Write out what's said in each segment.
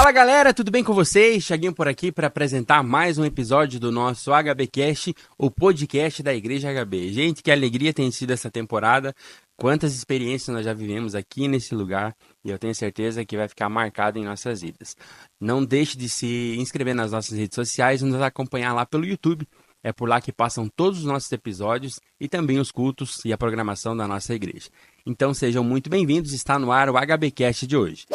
Fala galera, tudo bem com vocês? Thiaguinho por aqui para apresentar mais um episódio do nosso HBcast, o podcast da Igreja HB. Gente, que alegria tem sido essa temporada, quantas experiências nós já vivemos aqui nesse lugar e eu tenho certeza que vai ficar marcado em nossas vidas. Não deixe de se inscrever nas nossas redes sociais e nos acompanhar lá pelo YouTube. É por lá que passam todos os nossos episódios e também os cultos e a programação da nossa igreja. Então sejam muito bem-vindos, está no ar o HBcast de hoje.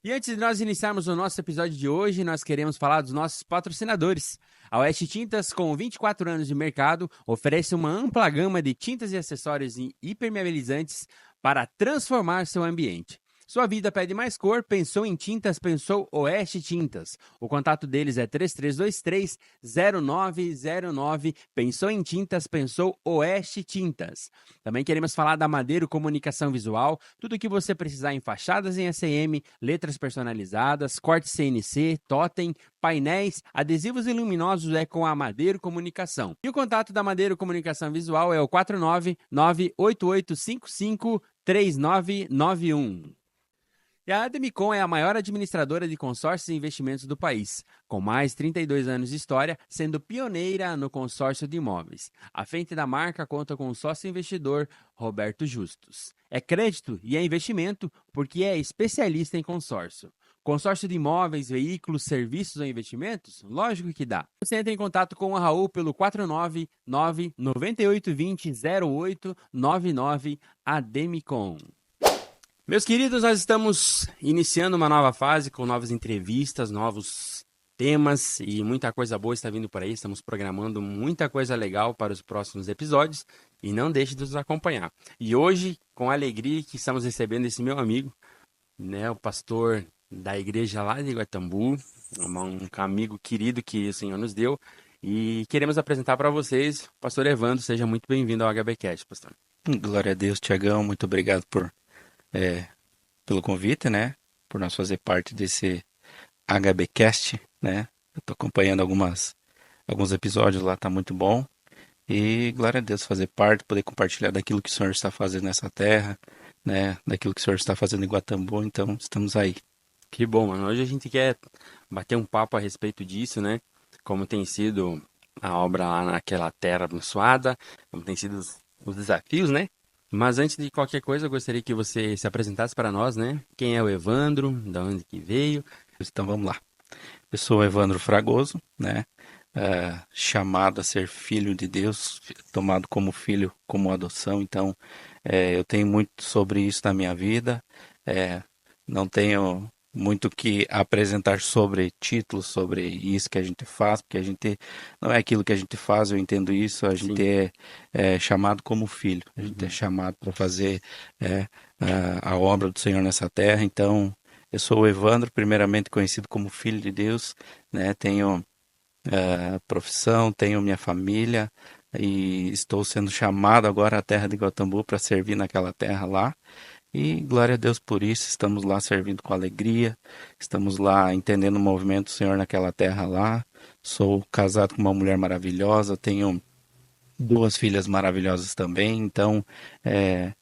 E antes de nós iniciarmos o nosso episódio de hoje, nós queremos falar dos nossos patrocinadores. A Oeste Tintas, com 24 anos de mercado, oferece uma ampla gama de tintas e acessórios impermeabilizantes para transformar seu ambiente. Sua vida pede mais cor, pensou em tintas, pensou Oeste Tintas. O contato deles é 3323-0909. Pensou em tintas, pensou Oeste Tintas. Também queremos falar da Madeiro Comunicação Visual, tudo o que você precisar em fachadas em ACM, letras personalizadas, cortes CNC, totem, painéis, adesivos e luminosos é com a Madeiro Comunicação. E o contato da Madeiro Comunicação Visual é o 49988553991. E a Ademicon é a maior administradora de consórcios e investimentos do país, com mais de 32 anos de história, sendo pioneira no consórcio de imóveis. À frente da marca conta com o sócio investidor Roberto Justus. É crédito e é investimento porque é especialista em consórcio. Consórcio de imóveis, veículos, serviços ou investimentos? Lógico que dá. Você entra em contato com a Raul pelo 499-9820-0899 Ademicon. Meus queridos, nós estamos iniciando uma nova fase com novas entrevistas, novos temas e muita coisa boa está vindo por aí. Estamos programando muita coisa legal para os próximos episódios e não deixe de nos acompanhar. E hoje, com alegria que estamos recebendo esse meu amigo, né, o pastor da igreja lá de Iguatambu, um amigo querido que o Senhor nos deu, e queremos apresentar para vocês o pastor Evandro. Seja muito bem-vindo ao HBcast, pastor. Glória a Deus, Tiagão, muito obrigado pelo convite, né? Por nós fazer parte desse HBcast, né? Eu tô acompanhando alguns episódios lá, tá muito bom. E glória a Deus fazer parte, poder compartilhar daquilo que o Senhor está fazendo nessa terra, né? Daquilo que o Senhor está fazendo em Iguatambu, então estamos aí. Que bom, mano. Hoje a gente quer bater um papo a respeito disso, né? Como tem sido a obra lá naquela terra abençoada, como tem sido os desafios, né? Mas antes de qualquer coisa, eu gostaria que você se apresentasse para nós, né? Quem é o Evandro, de onde que veio? Então vamos lá. Eu sou o Evandro Fragoso, né? Chamado a ser filho de Deus, tomado como filho, como adoção. Então, eu tenho muito sobre isso na minha vida. Não tenho muito que apresentar sobre títulos, sobre isso que a gente faz, porque a gente não é aquilo que a gente faz, eu entendo isso, a gente é chamado como filho, a gente é chamado para fazer a obra do Senhor nessa terra. Então, eu sou o Evandro, primeiramente conhecido como filho de Deus, né? Tenho profissão, tenho minha família e estou sendo chamado agora à terra de Iguatambu para servir naquela terra lá. E glória a Deus por isso, estamos lá servindo com alegria, estamos lá entendendo o movimento do Senhor naquela terra lá. Sou casado com uma mulher maravilhosa, tenho 2 filhas maravilhosas também, então é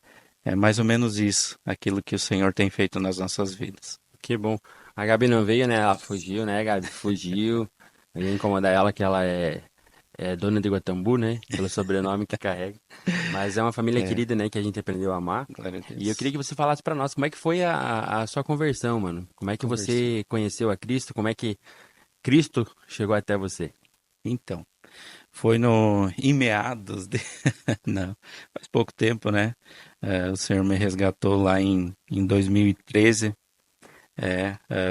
mais ou menos isso, aquilo que o Senhor tem feito nas nossas vidas. Que bom. A Gabi não veio, né? Ela fugiu, né, Gabi? Fugiu. Eu ia incomodar ela que ela é dona de Iguatambu, né? Pelo sobrenome que carrega. Mas é uma família querida, né? Que a gente aprendeu a amar. Glória a Deus. E eu queria que você falasse pra nós como é que foi a sua conversão, mano. Como é que você conheceu a Cristo? Como é que Cristo chegou até você? Então, foi em meados de... Não, faz pouco tempo, né? O Senhor me resgatou lá em 2013.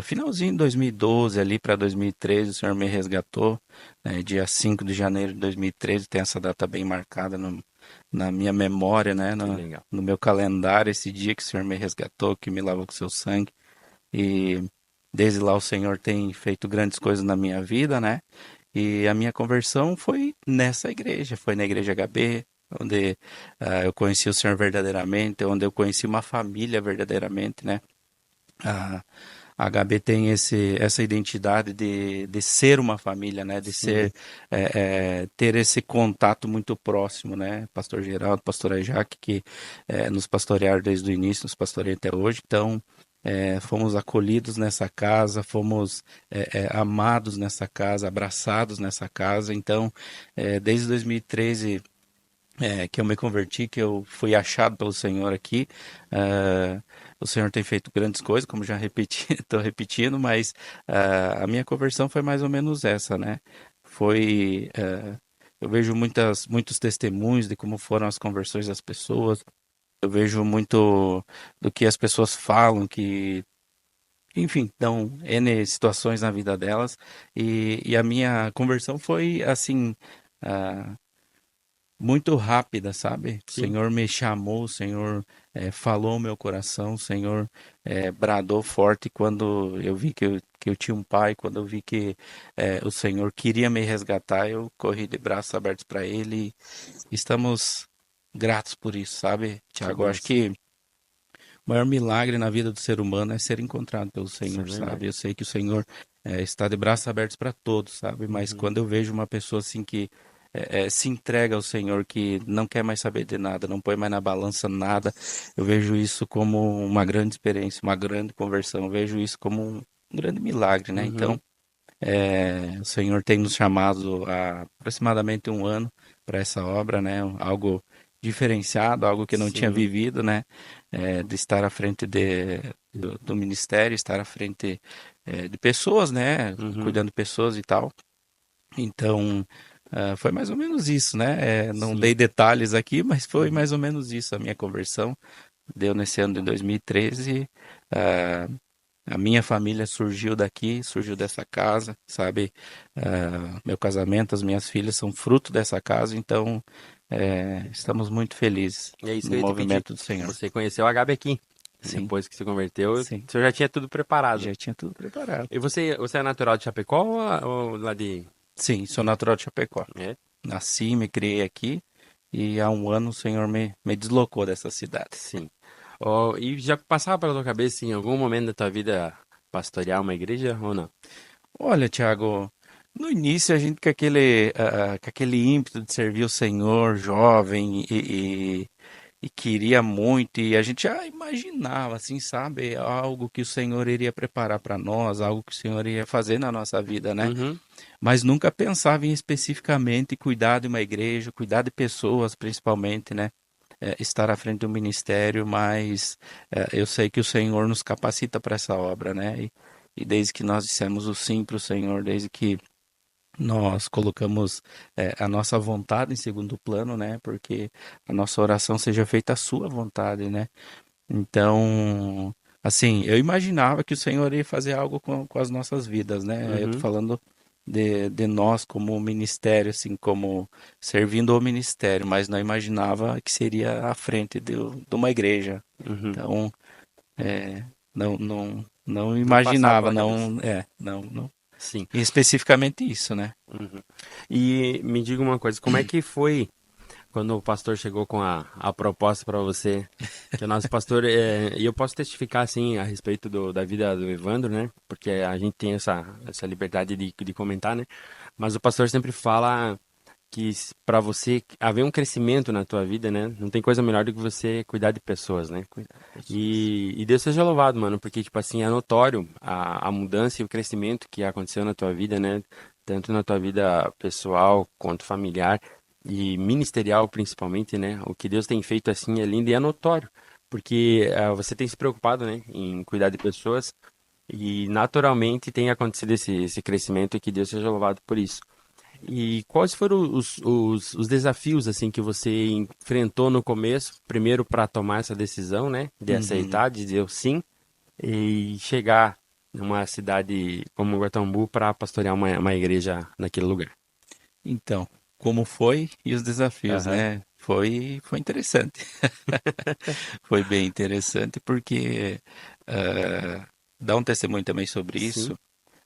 Finalzinho de 2012 ali para 2013, o Senhor me resgatou, né, dia 5 de janeiro de 2013, tem essa data bem marcada na minha memória, né, no meu calendário, esse dia que o Senhor me resgatou, que me lavou com seu sangue, e desde lá o Senhor tem feito grandes coisas na minha vida, né, e a minha conversão foi nessa igreja, foi na igreja HB, onde eu conheci o Senhor verdadeiramente, onde eu conheci uma família verdadeiramente, né. A HB tem essa identidade de ser uma família, né? De ser, ter esse contato muito próximo, né? Pastor Geraldo, pastora Jaque, que nos pastorearam desde o início, nos pastoreiam até hoje. Então, fomos acolhidos nessa casa, fomos amados nessa casa, abraçados nessa casa. Então, desde 2013 que eu me converti, que eu fui achado pelo Senhor aqui. O Senhor tem feito grandes coisas, como já repeti, estou repetindo, mas a minha conversão foi mais ou menos essa, né? Foi, eu vejo muitos testemunhos de como foram as conversões das pessoas. Eu vejo muito do que as pessoas falam, que, enfim, dão N situações na vida delas. E a minha conversão foi assim. ah, Muito rápida, sabe? O Sim. Senhor me chamou, o Senhor falou ao meu coração, o Senhor bradou forte quando eu vi que eu tinha um pai, quando eu vi que o Senhor queria me resgatar, eu corri de braços abertos para Ele. Estamos gratos por isso, sabe, Que Tiago? Eu acho benção. que o maior milagre na vida do ser humano é ser encontrado pelo Isso é Senhor, verdade. sabe? Eu sei que o Senhor está de braços abertos para todos, sabe? Mas Uhum. quando eu vejo uma pessoa assim que se entrega ao Senhor, que não quer mais saber de nada, não põe mais na balança nada, eu vejo isso como uma grande experiência, uma grande conversão. Eu vejo isso como um grande milagre, né? Uhum. Então, o Senhor tem nos chamado há aproximadamente um ano para essa obra, né? Algo diferenciado, algo que eu não tinha Sim. vivido, né? De estar à frente do ministério, estar à frente de pessoas, né? Uhum. Cuidando de pessoas e tal. Então, foi mais ou menos isso, né? Não Sim. dei detalhes aqui, mas foi Uhum. mais ou menos isso a minha conversão. Deu nesse ano de 2013. A minha família surgiu daqui, surgiu dessa casa, sabe? Meu casamento, as minhas filhas são fruto dessa casa, então estamos muito felizes E é isso que no eu ia te pedir. movimento do Senhor. Você conheceu a Gabi aqui. Sim, Depois que se converteu, sim. você já tinha tudo preparado. Já tinha tudo preparado. E você é natural de Chapecó ou lá de... Sim, sou natural de Chapecó. É? Nasci, me criei aqui e há um ano o Senhor me deslocou dessa cidade. Sim. Ó, e já passava pela tua cabeça em algum momento da tua vida pastorear uma igreja ou não? Olha, Thiago, no início a gente com aquele ímpeto de servir o Senhor, jovem e queria muito, e a gente já imaginava, assim, sabe, algo que o Senhor iria preparar para nós, algo que o Senhor iria fazer na nossa vida, né? Uhum. Mas nunca pensava em especificamente cuidar de uma igreja, cuidar de pessoas, principalmente, né? Estar à frente do ministério, mas eu sei que o Senhor nos capacita para essa obra, né? E desde que nós dissemos o sim para o Senhor, desde que nós colocamos a nossa vontade em segundo plano, né? Porque a nossa oração seja feita a sua vontade, né? Então, assim, eu imaginava que o Senhor ia fazer algo com as nossas vidas, né? Eu tô Uhum. falando de nós como ministério, assim, como servindo ao ministério, mas não imaginava que seria à frente de uma igreja. Uhum. Então, não Não passava imaginava, pela cabeça. não. Sim. E especificamente isso, né? Uhum. E me diga uma coisa, como é que foi quando o pastor chegou com a proposta para você? Que o nosso pastor, e eu posso testificar assim a respeito da vida do Evandro, né? Porque a gente tem essa liberdade de comentar, né? Mas o pastor sempre fala que para você haver um crescimento na tua vida, né? Não tem coisa melhor do que você cuidar de pessoas, né? Cuidar de pessoas. E Deus seja louvado, mano, porque, tipo assim, é notório a mudança e o crescimento que aconteceu na tua vida, né? Tanto na tua vida pessoal quanto familiar e ministerial, principalmente, né? O que Deus tem feito, assim, é lindo e é notório, porque você tem se preocupado, né, em cuidar de pessoas e, naturalmente, tem acontecido esse crescimento e que Deus seja louvado por isso. E quais foram os desafios assim que você enfrentou no começo, primeiro para tomar essa decisão, né, de Uhum. aceitar, de dizer o sim e chegar numa cidade como Guatambu para pastorear uma igreja naquele lugar? Então, como foi e os desafios, Aham. né? Foi interessante. Foi bem interessante porque dá um testemunho também sobre Sim. isso.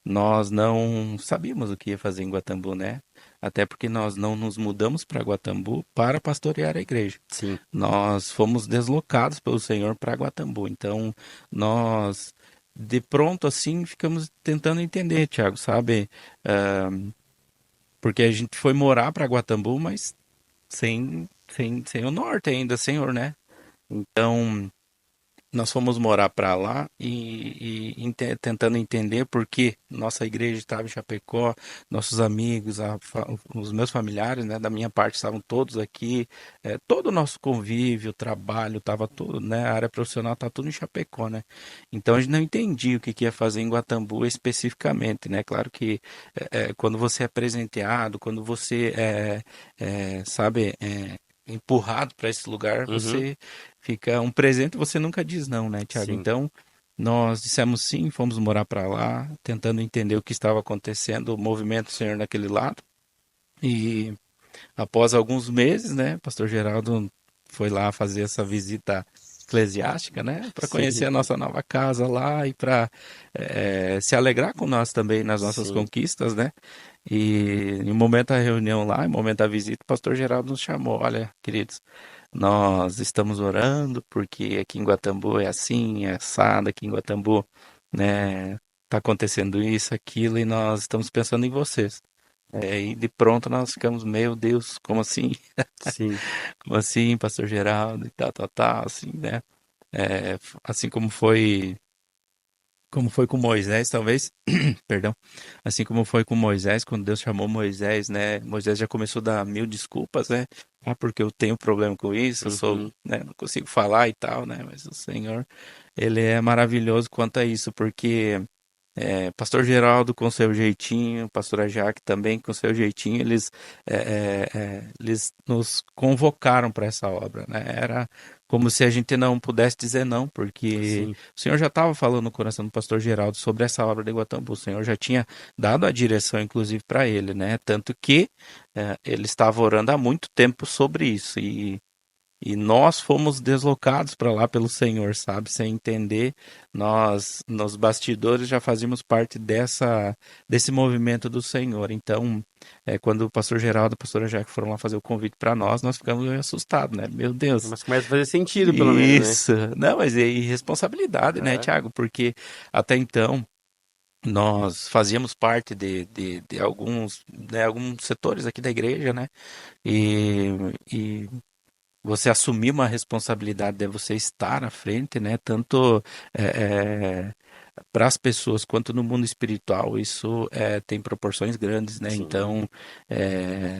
Nós não sabíamos o que ia fazer em Guatambu, né? Até porque nós não nos mudamos para Guatambu para pastorear a igreja. Sim. Nós fomos deslocados pelo Senhor para Guatambu. Então, nós de pronto assim ficamos tentando entender, Thiago, sabe? Ah, Porque a gente foi morar para Guatambu, mas sem o norte ainda, Senhor, né? Então, nós fomos morar para lá tentando entender por que nossa igreja estava em Chapecó, nossos amigos, os meus familiares, né, da minha parte estavam todos aqui, todo o nosso convívio, trabalho, estava tudo, né, a área profissional estava tudo em Chapecó, né? Então a gente não entendia o que ia fazer em Guatambu especificamente, né? Claro que quando você é presenteado, quando você sabe, empurrado para esse lugar, Uhum, você fica um presente, você nunca diz não, né, Tiago? sim. Então, nós dissemos sim, fomos morar para lá, tentando entender o que estava acontecendo, o movimento do Senhor naquele lado. E após alguns meses, né, Pastor Geraldo foi lá fazer essa visita eclesiástica, né, para conhecer Sim, a nossa nova casa lá e para se alegrar com nós também nas nossas sim. conquistas, né? E em um momento da reunião lá, em um momento da visita, o Pastor Geraldo nos chamou, olha, queridos, nós estamos orando porque aqui em Guatambu é assim, é assado, aqui em Guatambu, né, tá acontecendo isso, aquilo, e nós estamos pensando em vocês. E de pronto nós ficamos, meu Deus, como assim? Sim. Como assim, Pastor Geraldo? E tal, tal, tal, assim, né? Assim como foi com Moisés, talvez, perdão, assim como foi com Moisés, quando Deus chamou Moisés, né? Moisés já começou a dar mil desculpas, né? Ah, porque eu tenho problema com isso, eu sou, Uhum, né, não consigo falar e tal, né? Mas o Senhor, ele é maravilhoso quanto a isso, porque Pastor Geraldo com seu jeitinho, Pastora Jaque também com seu jeitinho, eles nos convocaram para essa obra, né? Era como se a gente não pudesse dizer não, porque sim. o Senhor já estava falando no coração do Pastor Geraldo sobre essa obra de Guatambu. O Senhor já tinha dado a direção, inclusive, para ele, né? Tanto que ele estava orando há muito tempo sobre isso e nós fomos deslocados para lá pelo Senhor, sabe? Sem entender, nós nos bastidores já fazíamos parte desse movimento do Senhor. Então, quando o pastor Geraldo e a pastora Jaque foram lá fazer o convite para nós ficamos meio assustados, né? Meu Deus. Mas começa a fazer sentido, pelo menos, né? Isso. Não, mas é irresponsabilidade, né, Aham, Tiago? Porque até então nós fazíamos parte de alguns, né, alguns setores aqui da igreja, né? E você assumir uma responsabilidade de você estar à frente, né? Tanto para as pessoas quanto no mundo espiritual, isso tem proporções grandes, né? sim. Então,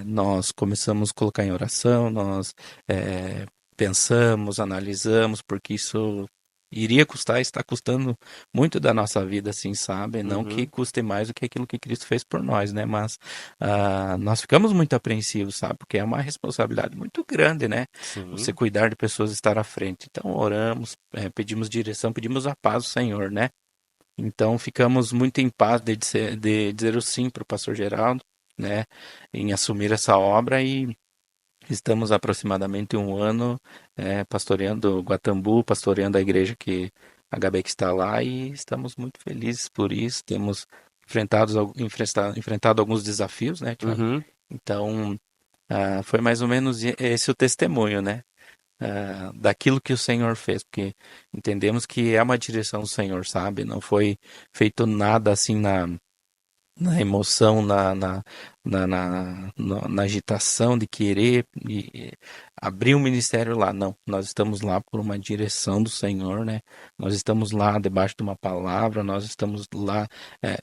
nós começamos a colocar em oração, nós pensamos, analisamos, porque isso iria custar, está custando muito da nossa vida, assim, sabe? Não que Uhum, custe mais do que aquilo que Cristo fez por nós, né? Mas nós ficamos muito apreensivos, sabe? Porque é uma responsabilidade muito grande, né? Você sim. cuidar de pessoas e estar à frente. Então, oramos, pedimos direção, pedimos a paz do Senhor, né? Então ficamos muito em paz de dizer o sim para o pastor Geraldo, né, em assumir essa obra e estamos há aproximadamente um ano pastoreando Guatambu, pastoreando a igreja que a Gabe que está lá e estamos muito felizes por isso. Temos enfrentado alguns desafios, né, Tiago? Uhum, Então, foi mais ou menos esse o testemunho, né? Daquilo que o Senhor fez, porque entendemos que é uma direção do Senhor, sabe? Não foi feito nada assim na emoção, na agitação de querer abrir um ministério lá. Não, nós estamos lá por uma direção do Senhor, né? Nós estamos lá debaixo de uma palavra, nós estamos lá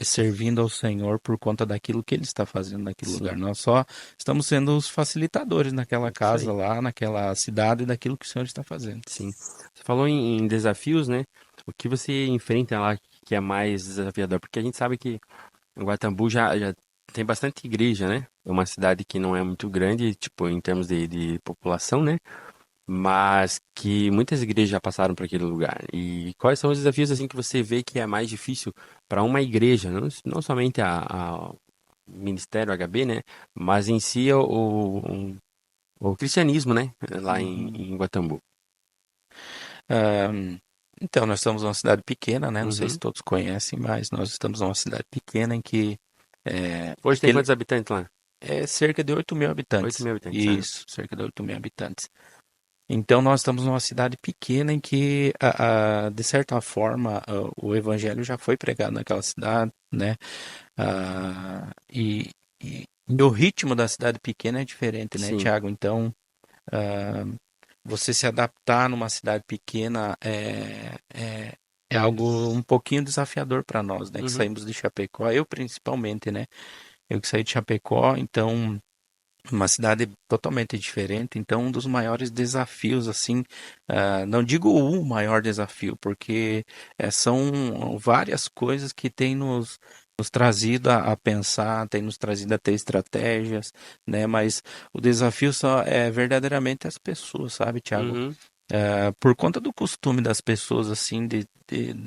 servindo ao Senhor por conta daquilo que Ele está fazendo naquele lugar. sim. Nós só estamos sendo os facilitadores naquela Isso casa aí. lá, naquela cidade, daquilo que o Senhor está fazendo. Sim. Você falou em desafios, né? O que você enfrenta lá que é mais desafiador? Porque a gente sabe que Guatambu já tem bastante igreja, né? É uma cidade que não é muito grande, tipo, em termos de população, né? Mas que muitas igrejas já passaram por aquele lugar. E quais são os desafios, assim, que você vê que é mais difícil para uma igreja, não somente a Ministério HB, né? Mas em si o cristianismo, né? Lá Uhum. em Guatambu. Ahn, então, nós estamos numa cidade pequena, né? Não sei se Uhum. todos conhecem, mas nós estamos numa cidade pequena em que Hoje tem aquele quantos habitantes lá? é cerca de 8 mil 8 habitantes. mil habitantes, né? Isso, cerca de 8 mil habitantes. Então, nós estamos numa cidade pequena em que, de certa forma, o evangelho já foi pregado naquela cidade, né? E o ritmo da cidade pequena é diferente, né, Sim. Tiago? Então, você se adaptar numa cidade pequena é algo um pouquinho desafiador para nós, né? Que Uhum, saímos de Chapecó, eu principalmente, né? Eu que saí de Chapecó, então uma cidade totalmente diferente. Então, um dos maiores desafios, assim, não digo o maior desafio, porque são várias coisas que têm nos trazido a pensar, têm nos trazido a ter estratégias, né? Mas o desafio só é verdadeiramente as pessoas, sabe, Thiago? uhum, Por conta do costume das pessoas, assim, de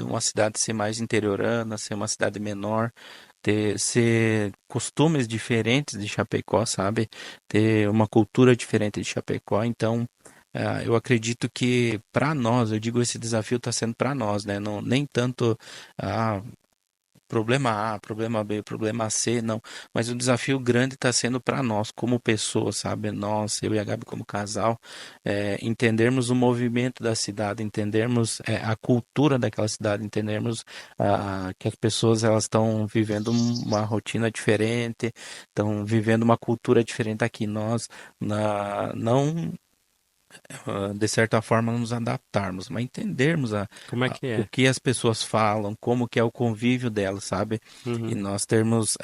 uma cidade ser mais interiorana, ser uma cidade menor, ser costumes diferentes de Chapecó, sabe? Ter uma cultura diferente de Chapecó. Então, eu acredito que para nós, eu digo, esse desafio está sendo para nós, né? Não, nem tanto. ah, Problema A, problema B, problema C, não. Mas o desafio grande está sendo para nós, como pessoas, sabe? Nós, eu e a Gabi como casal, entendermos o movimento da cidade, entendermos a cultura daquela cidade, entendermos que as pessoas elas estão vivendo uma rotina diferente, estão vivendo uma cultura diferente aqui. Nós não de certa forma, nos adaptarmos, mas entendermos como é que o é? que as pessoas falam, como que é o convívio delas, sabe? E Uhum, nós termos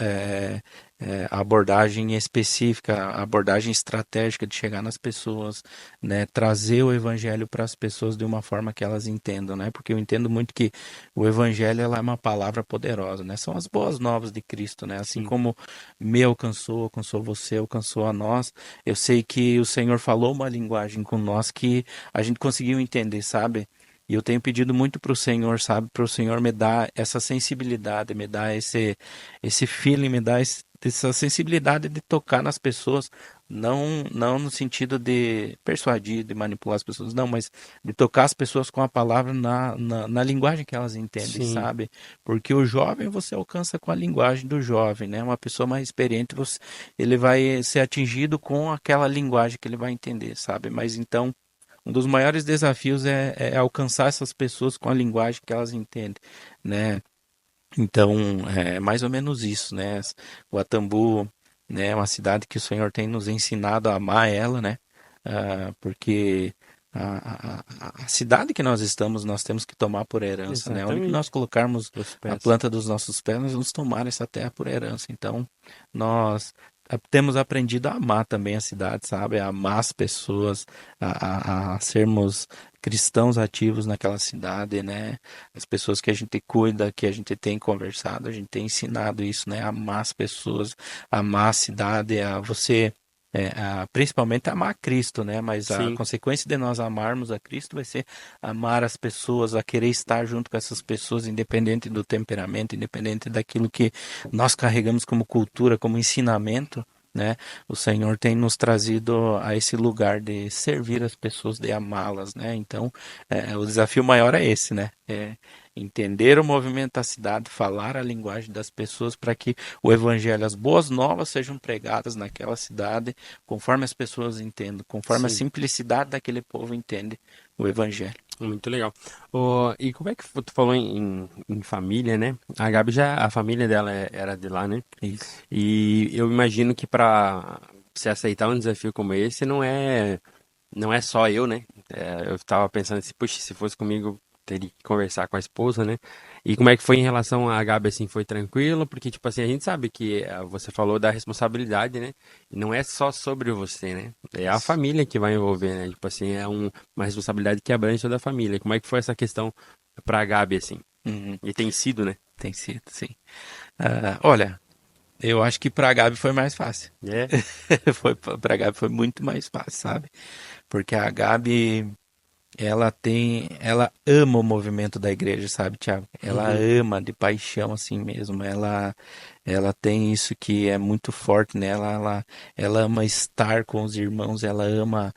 a abordagem específica, a abordagem estratégica de chegar nas pessoas, né? Trazer o evangelho para as pessoas de uma forma que elas entendam, né? Porque eu entendo muito que o evangelho ela é uma palavra poderosa, né? São as boas novas de Cristo, né? Assim sim. como me alcançou, alcançou você, alcançou a nós, eu sei que o Senhor falou uma linguagem com nós que a gente conseguiu entender, sabe? E eu tenho pedido muito para o Senhor, sabe? Para o Senhor me dar essa sensibilidade, me dar esse feeling, me dar essa sensibilidade de tocar nas pessoas, não no sentido de persuadir, de manipular as pessoas, não, mas de tocar as pessoas com a palavra na linguagem que elas entendem, Sim. sabe? Porque o jovem você alcança com a linguagem do jovem, né? Uma pessoa mais experiente, ele vai ser atingido com aquela linguagem que ele vai entender, sabe? Mas então, um dos maiores desafios é alcançar essas pessoas com a linguagem que elas entendem, né? Então, é mais ou menos isso, né? Guatambu, né, é uma cidade que o Senhor tem nos ensinado a amar ela, né? Porque a cidade que nós estamos, nós temos que tomar por herança, né? Onde que nós Exatamente. colocarmos Os a pés. planta dos nossos pés, nós vamos tomar essa terra por herança. Então, nós temos aprendido a amar também a cidade, sabe? A amar as pessoas, a sermos cristãos ativos naquela cidade, né? As pessoas que a gente cuida, que a gente tem conversado, a gente tem ensinado isso, né? Amar as pessoas, amar a cidade, a você, principalmente amar a Cristo, né? Mas a Sim. consequência de nós amarmos a Cristo vai ser amar as pessoas, a querer estar junto com essas pessoas, independente do temperamento, independente daquilo que nós carregamos como cultura, como ensinamento. Né? O Senhor tem nos trazido a esse lugar de servir as pessoas, de amá-las, né? Então, o desafio maior é esse, né? É entender o movimento da cidade, falar a linguagem das pessoas para que o evangelho, as boas novas sejam pregadas naquela cidade, conforme as pessoas entendem, conforme a Sim. simplicidade daquele povo entende o evangelho. Muito legal. E como é que tu falou em família, né? A Gabi já, a família dela era de lá, né? Isso. E eu imagino que para se aceitar um desafio como esse não é só eu, né? Eu tava pensando assim, puxa, se fosse comigo, teria que conversar com a esposa, né? E como é que foi em relação à Gabi, assim, foi tranquilo? Porque, tipo assim, a gente sabe que você falou da responsabilidade, né? E não é só sobre você, né? É a Isso. família que vai envolver, né? Tipo assim, uma responsabilidade que abrange toda a família. Como é que foi essa questão pra Gabi, assim? Uhum. E tem sido, né? Tem sido, sim. Olha, eu acho que para a Gabi foi mais fácil. É. Para a Gabi foi muito mais fácil, sabe? Porque a Gabi, ela ama o movimento da igreja, sabe, Thiago? Ela Uhum. ama de paixão assim mesmo. Ela tem isso que é muito forte nela. Ela ama estar com os irmãos, ela ama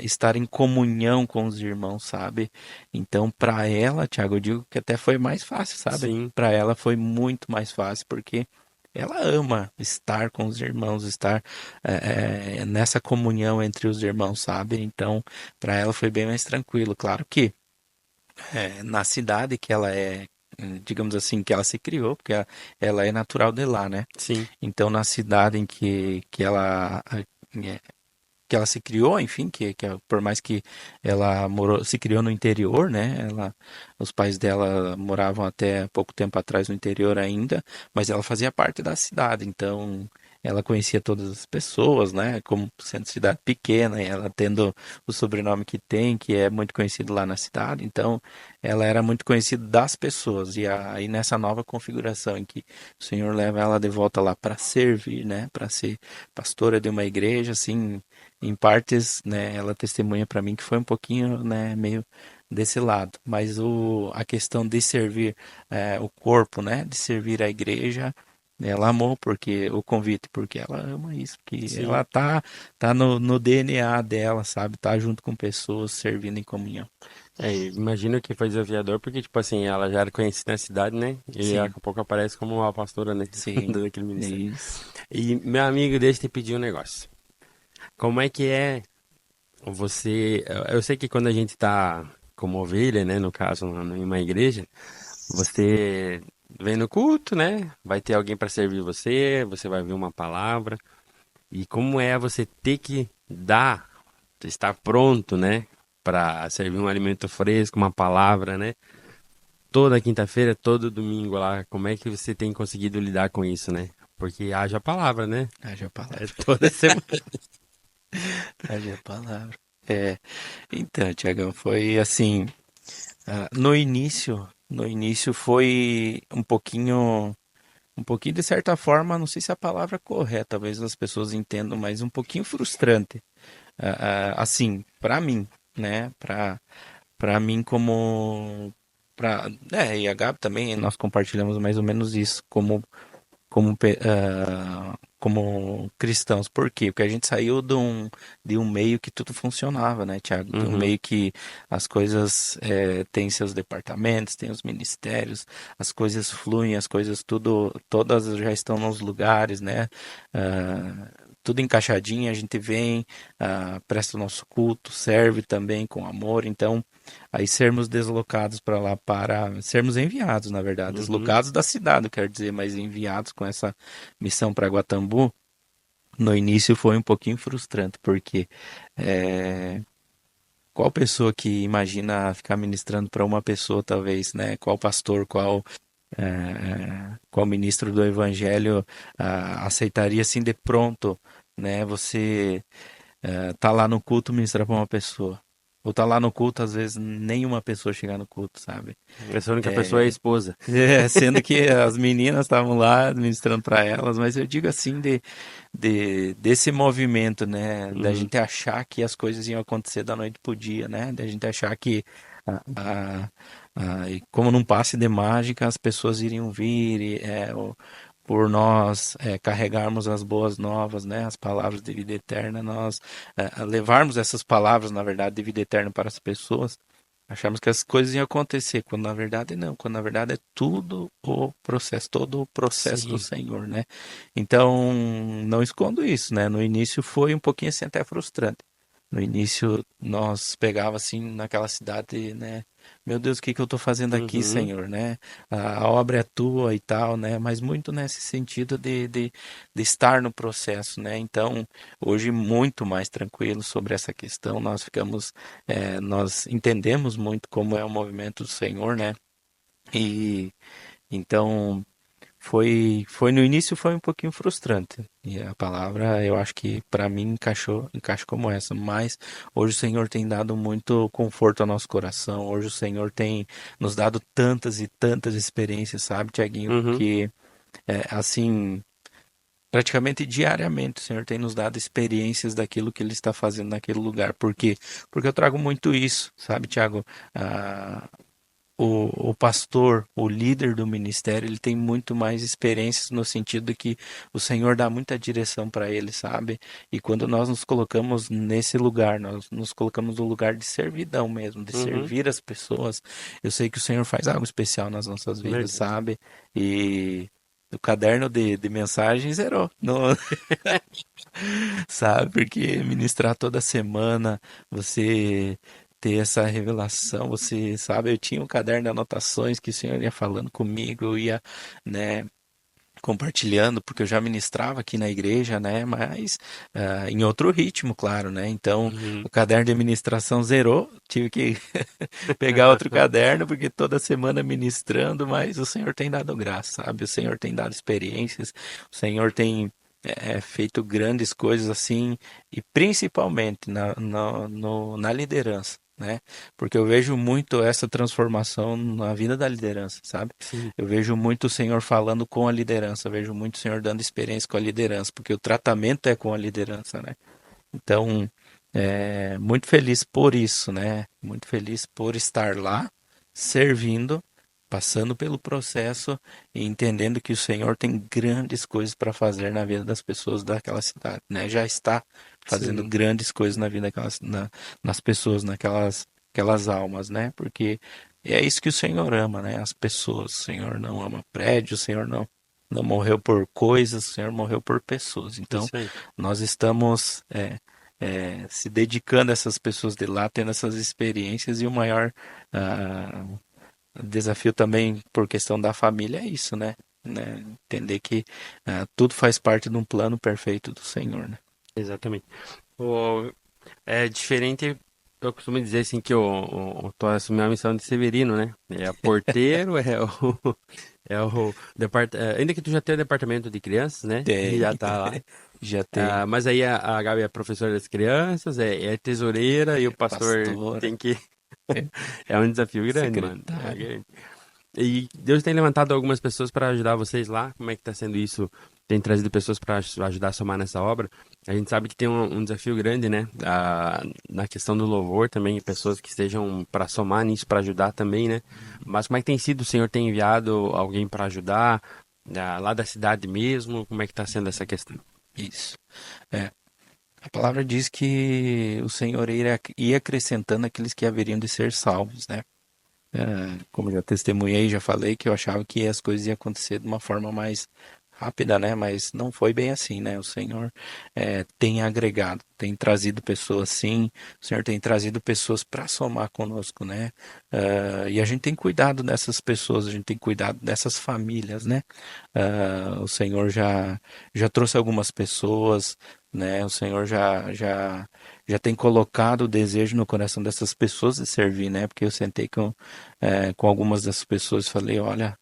estar em comunhão com os irmãos, sabe? Então, para ela, Thiago, eu digo que até foi mais fácil, sabe? Sim. Para ela foi muito mais fácil, porque ela ama estar com os irmãos, estar nessa comunhão entre os irmãos, sabe? Então, para ela foi bem mais tranquilo. Claro que na cidade que ela digamos assim, que ela se criou, porque ela é natural de lá, né? Sim. Então, na cidade em que ela que ela se criou, enfim, por mais que ela se criou no interior, né? Os pais dela moravam até pouco tempo atrás no interior ainda, mas ela fazia parte da cidade, então ela conhecia todas as pessoas, né? Como sendo cidade pequena, e ela tendo o sobrenome que tem, que é muito conhecido lá na cidade, então ela era muito conhecida das pessoas. E aí nessa nova configuração em que o Senhor leva ela de volta lá para servir, né? Para ser pastora de uma igreja, assim, em partes, né? Ela testemunha para mim que foi um pouquinho, né? Meio desse lado. Mas a questão de servir o corpo, né? De servir a igreja. Ela amou porque o convite, porque ela ama isso, que Sim. ela tá no DNA dela, sabe? Tá junto com pessoas servindo em comunhão. Imagino que foi desafiador, porque, tipo assim, ela já era conhecida na cidade, né? E daqui Sim, a pouco aparece como a pastora, né? sim, Daquele é ministério. isso. E, meu amigo, deixa eu te pedir um negócio. Como é que é você... Eu sei que quando a gente tá como ovelha, né? No caso, em uma igreja, você vem no culto, né? Vai ter alguém para servir você, você vai ver uma palavra. E como é você ter que dar, estar pronto, né? Para servir um alimento fresco, uma palavra, né? Toda quinta-feira, todo domingo lá. Como é que você tem conseguido lidar com isso, né? Porque haja palavra, né? Haja É palavra. toda semana. Haja palavra. É, então, Tiagão, foi assim, no início foi um pouquinho de certa forma, não sei se a palavra é correta, talvez as pessoas entendam, mas um pouquinho frustrante. Assim, para mim, né? Para mim e a Gabi também, nós compartilhamos mais ou menos isso como cristãos. Por quê? Porque a gente saiu de um meio que tudo funcionava, né, Tiago? De um Uhum. meio que as coisas têm seus departamentos, têm os ministérios, as coisas fluem, as coisas todas já estão nos lugares, né? Tudo encaixadinho, a gente vem, presta o nosso culto, serve também com amor. Então, aí sermos deslocados para lá, para sermos enviados, na verdade, Uhum. deslocados da cidade, eu quero dizer, mas enviados com essa missão para Guatambu, no início foi um pouquinho frustrante, porque é, qual pessoa que imagina ficar ministrando para uma pessoa, talvez, né? Qual pastor, qual ministro do evangelho aceitaria assim de pronto, né? Você tá lá no culto ministrar para uma pessoa. Ou tá lá no culto, às vezes nenhuma pessoa chegar no culto, sabe? Essa única pessoa é a esposa. Sendo que as meninas estavam lá ministrando para elas, mas eu digo assim desse movimento, né, da Uhum. gente achar que as coisas iam acontecer da noite pro dia, né, da gente achar que e como num passe de mágica as pessoas iriam vir por nós carregarmos as boas novas, né, as palavras de vida eterna, nós levarmos essas palavras, na verdade, de vida eterna para as pessoas. Achamos que as coisas iam acontecer, quando na verdade não, quando na verdade é tudo o processo, todo o processo do Sim. Senhor, né? Então, não escondo isso, né? No início foi um pouquinho assim até frustrante. No início nós pegava assim naquela cidade, né? Meu Deus, o que que eu tô fazendo aqui, Uhum. Senhor, né? A obra é tua e tal, né? Mas muito nesse sentido de estar no processo, né? Então, hoje muito mais tranquilo sobre essa questão, nós entendemos muito como é o movimento do Senhor, né? E então foi no início foi um pouquinho frustrante. E a palavra eu acho que para mim encaixa como essa, mas hoje o Senhor tem dado muito conforto ao nosso coração. Hoje o Senhor tem nos dado tantas e tantas experiências, sabe, Tiaguinho, Uhum. que assim, praticamente diariamente o Senhor tem nos dado experiências daquilo que Ele está fazendo naquele lugar. Por quê? Porque eu trago muito isso, sabe, Tiago? Ah, o pastor, o líder do ministério, ele tem muito mais experiências no sentido de que o Senhor dá muita direção para ele, sabe? E quando nós nos colocamos nesse lugar, nós nos colocamos no lugar de servidão mesmo, de Uhum. servir as pessoas. Eu sei que o Senhor faz algo especial nas nossas vidas, Verdade. sabe? E o caderno de mensagens zerou. Não, sabe? Porque ministrar toda semana, você ter essa revelação, você sabe, eu tinha um caderno de anotações que o Senhor ia falando comigo, eu ia, né, compartilhando, porque eu já ministrava aqui na igreja, né? Mas em outro ritmo, claro, né? Então Uhum. o caderno de ministração zerou, tive que pegar outro caderno, porque toda semana ministrando, mas o Senhor tem dado graça, sabe? O Senhor tem dado experiências, o Senhor tem feito grandes coisas assim, e principalmente na liderança. Né? Porque eu vejo muito essa transformação na vida da liderança, sabe? Sim, Eu vejo muito o Senhor falando com a liderança, eu vejo muito o Senhor dando experiência com a liderança, porque o tratamento é com a liderança, né? Então, muito feliz por isso, né? Muito feliz por estar lá, servindo, passando pelo processo e entendendo que o Senhor tem grandes coisas para fazer na vida das pessoas daquela cidade, né? Já está fazendo sim. grandes coisas na vida nas pessoas, aquelas almas, né? Porque é isso que o Senhor ama, né? As pessoas. O Senhor não ama prédios, o Senhor não morreu por coisas, o Senhor morreu por pessoas. Então, Isso aí. nós estamos se dedicando a essas pessoas de lá, tendo essas experiências, e o maior ah, desafio também por questão da família é isso, né? Entender que tudo faz parte de um plano perfeito do Senhor, né? Exatamente. O, é diferente, eu costumo dizer assim que eu tô assumindo a missão de Severino, né? É porteiro, ainda que tu já tenha o departamento de crianças, né? Tem, Já tá lá. já tem Ah, mas aí a Gabi é professora das crianças, é tesoureira e o pastor pastora, tem que. é É um desafio grande, mano. É secretária. grande. E Deus tem levantado algumas pessoas para ajudar vocês lá. Como é que está sendo isso? Tem trazido pessoas para ajudar a somar nessa obra. A gente sabe que tem um desafio grande, né? Na questão do louvor também, pessoas que estejam para somar nisso, para ajudar também, né? Mas como é que tem sido? O Senhor tem enviado alguém para ajudar? Lá da cidade mesmo? Como é que está sendo essa questão? Isso. É, a palavra diz que o Senhor ia acrescentando aqueles que haveriam de ser salvos, né? Como eu já testemunhei, já falei que eu achava que as coisas iam acontecer de uma forma mais rápida, né? Mas não foi bem assim, né? O Senhor tem agregado, tem trazido pessoas, sim. O Senhor tem trazido pessoas para somar conosco, né? E a gente tem cuidado dessas pessoas, a gente tem cuidado dessas famílias, né? O Senhor já trouxe algumas pessoas, né? O Senhor já tem colocado o desejo no coração dessas pessoas de servir, né? Porque eu sentei com algumas dessas pessoas e falei, olha,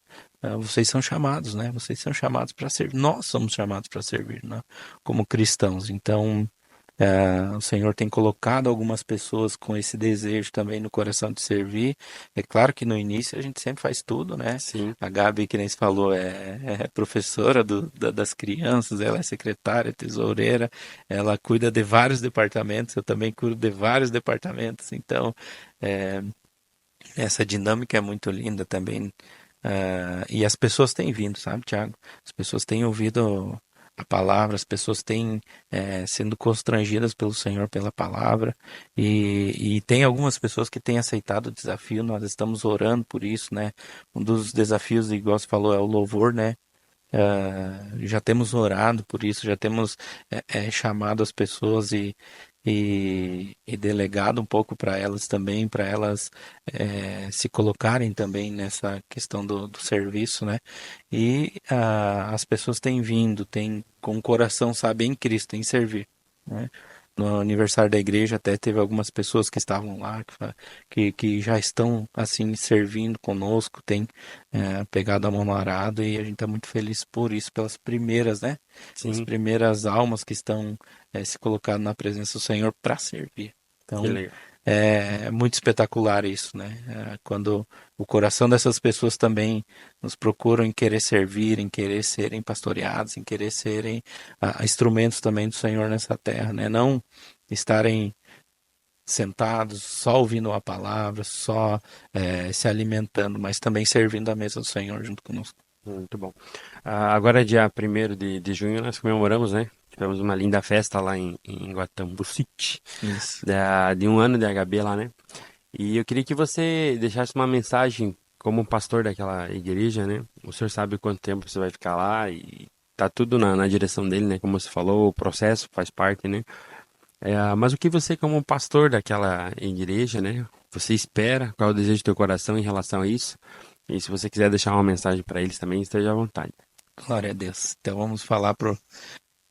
vocês são chamados, né? Vocês são chamados para servir. Nós somos chamados para servir, né? Como cristãos. Então, o Senhor tem colocado algumas pessoas com esse desejo também no coração de servir. É claro que no início a gente sempre faz tudo, né? Sim, A Gabi, que nem se falou, é professora das crianças, ela é secretária, tesoureira, ela cuida de vários departamentos, eu também cuido de vários departamentos. Então, é, essa dinâmica é muito linda também. E as pessoas têm vindo, sabe, Tiago? As pessoas têm ouvido a palavra, as pessoas têm sendo constrangidas pelo Senhor pela palavra, e tem algumas pessoas que têm aceitado o desafio, nós estamos orando por isso, né? Um dos desafios, igual você falou, é o louvor, né? Já temos orado por isso, já temos chamado as pessoas e delegado um pouco para elas também, para elas se colocarem também nessa questão do serviço, né? E as pessoas têm vindo, têm com o coração, sabe, em Cristo, em servir, né? No aniversário da igreja até teve algumas pessoas que estavam lá, que já estão assim servindo conosco, tem pegado a mão no arado, e a gente está muito feliz por isso, pelas primeiras, né? As sim, primeiras almas que estão se colocando na presença do Senhor para servir. que Então, legal. é muito espetacular isso, né? Quando o coração dessas pessoas também nos procuram em querer servir, em querer serem pastoreados, em querer serem instrumentos também do Senhor nessa terra, né? Não estarem sentados só ouvindo a palavra, só se alimentando, mas também servindo a mesa do Senhor junto conosco. Muito bom. Agora, dia 1º de junho, nós comemoramos, né? Tivemos uma linda festa lá em Guatambu City, Isso. de um ano de HB lá, né? E eu queria que você deixasse uma mensagem como pastor daquela igreja, né? O senhor sabe quanto tempo você vai ficar lá e tá tudo na direção dele, né? Como você falou, o processo faz parte, né? Mas o que você, como pastor daquela igreja, né? Você espera? Qual é o desejo do teu coração em relação a isso? E se você quiser deixar uma mensagem para eles também, esteja à vontade. Glória a Deus. Então vamos falar para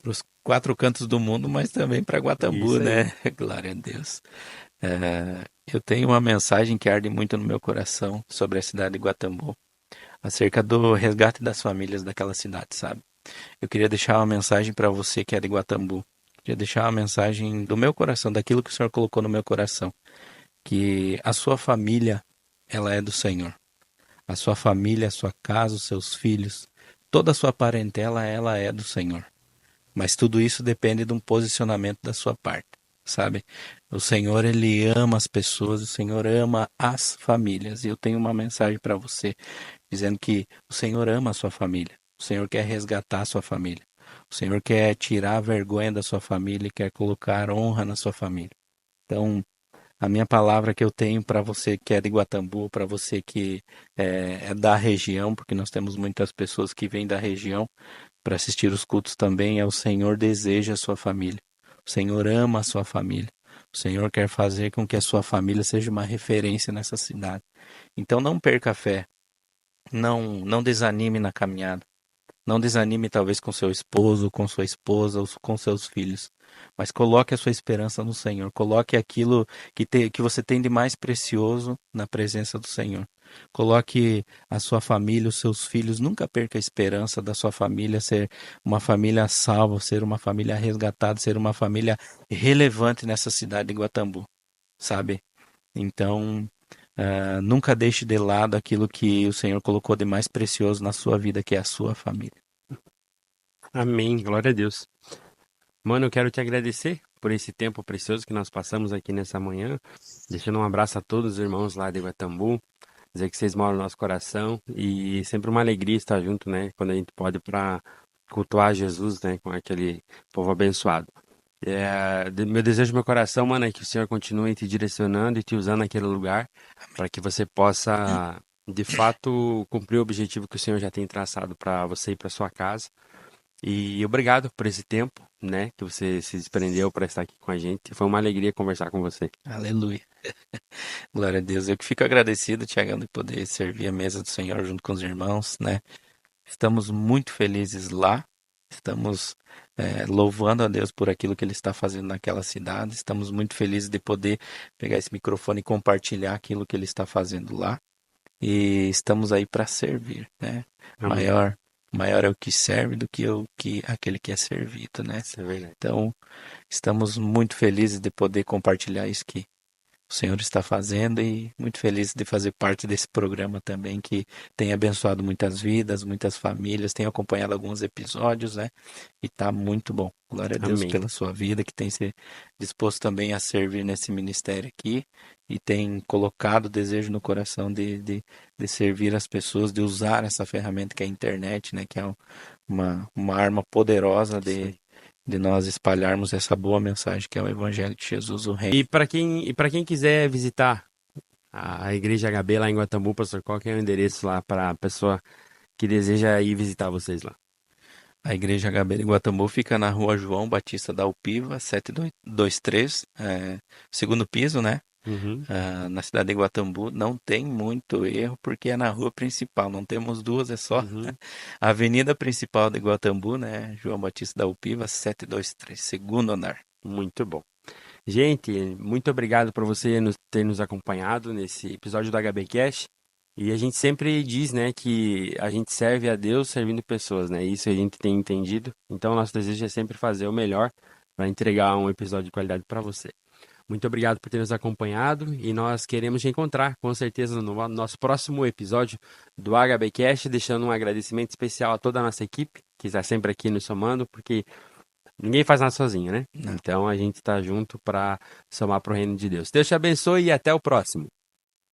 os quatro cantos do mundo, mas também para Guatambu, Isso aí. né? Glória a Deus. Eu tenho uma mensagem que arde muito no meu coração sobre a cidade de Guatambu, acerca do resgate das famílias daquela cidade, sabe? Eu queria deixar uma mensagem para você que é de Guatambu. Queria deixar uma mensagem do meu coração, daquilo que o Senhor colocou no meu coração, que a sua família, ela é do Senhor. A sua família, a sua casa, os seus filhos, toda a sua parentela, ela é do Senhor. Mas tudo isso depende de um posicionamento da sua parte, sabe? O Senhor, ele ama as pessoas, o Senhor ama as famílias. E eu tenho uma mensagem para você, dizendo que o Senhor ama a sua família. O Senhor quer resgatar a sua família. O Senhor quer tirar a vergonha da sua família e quer colocar honra na sua família. Então, a minha palavra que eu tenho para você que é de Guatambu, para você que é da região, porque nós temos muitas pessoas que vêm da região para assistir os cultos também, é: o Senhor deseja a sua família. O Senhor ama a sua família. O Senhor quer fazer com que a sua família seja uma referência nessa cidade. Então não perca a fé. Não desanime na caminhada. Não desanime talvez com seu esposo, com sua esposa ou com seus filhos, mas coloque a sua esperança no Senhor. Coloque aquilo que você tem de mais precioso na presença do Senhor. Coloque a sua família, os seus filhos. Nunca perca a esperança da sua família ser uma família salva, ser uma família resgatada, ser uma família relevante nessa cidade de Guatambu, sabe? Então, nunca deixe de lado aquilo que o Senhor colocou de mais precioso na sua vida, que é a sua família. Amém. Glória a Deus. Mano, eu quero te agradecer por esse tempo precioso que nós passamos aqui nessa manhã. Deixando um abraço a todos os irmãos lá de Guatambu. Dizer que vocês moram no nosso coração. E sempre uma alegria estar junto, né? Quando a gente pode para cultuar Jesus, né? Com aquele povo abençoado. Meu desejo do meu coração, mano, é que o Senhor continue te direcionando e te usando naquele lugar para que você possa, de fato, cumprir o objetivo que o Senhor já tem traçado para você e para sua casa. E obrigado por esse tempo, né, que você se desprendeu para estar aqui com a gente. Foi uma alegria conversar com você. Aleluia. Glória a Deus. Eu que fico agradecido, Tiagão, de poder servir a mesa do Senhor junto com os irmãos, né? Estamos muito felizes lá. Estamos louvando a Deus por aquilo que Ele está fazendo naquela cidade. Estamos muito felizes de poder pegar esse microfone e compartilhar aquilo que Ele está fazendo lá. E estamos aí para servir, né? Amém. Maior é o que serve do que aquele que é servido, né? Isso é verdade. Então, estamos muito felizes de poder compartilhar isso que o Senhor está fazendo e muito feliz de fazer parte desse programa também que tem abençoado muitas vidas, muitas famílias, tem acompanhado alguns episódios, né? E tá muito bom. Glória a Deus Amém. pela sua vida, que tem se disposto também a servir nesse ministério aqui e tem colocado o desejo no coração de servir as pessoas, de usar essa ferramenta que é a internet, né? Que é uma arma poderosa Isso aí. de nós espalharmos essa boa mensagem que é o Evangelho de Jesus, o Reino. E para quem quiser visitar a Igreja HB lá em Guatambu, pastor, qual que é o endereço lá para a pessoa que deseja ir visitar vocês lá? A Igreja HB de Guatambu fica na rua João Batista da Alpiva, 723, segundo piso, né? Uhum. Na cidade de Guatambu. Não tem muito erro, porque é na rua principal, não temos duas, é só Uhum. a avenida principal de Guatambu, né? João Batista da Alpiva, 723, segundo andar. Muito bom. Gente, muito obrigado por você ter nos acompanhado nesse episódio do HB Cash. E a gente sempre diz, né, que a gente serve a Deus servindo pessoas, né? Isso a gente tem entendido. Então, nosso desejo é sempre fazer o melhor para entregar um episódio de qualidade para você. Muito obrigado por ter nos acompanhado e nós queremos te encontrar, com certeza, no nosso próximo episódio do HB Cash, deixando um agradecimento especial a toda a nossa equipe, que está sempre aqui nos somando, porque ninguém faz nada sozinho, né? Não. Então a gente está junto para somar para o reino de Deus. Deus te abençoe e até o próximo.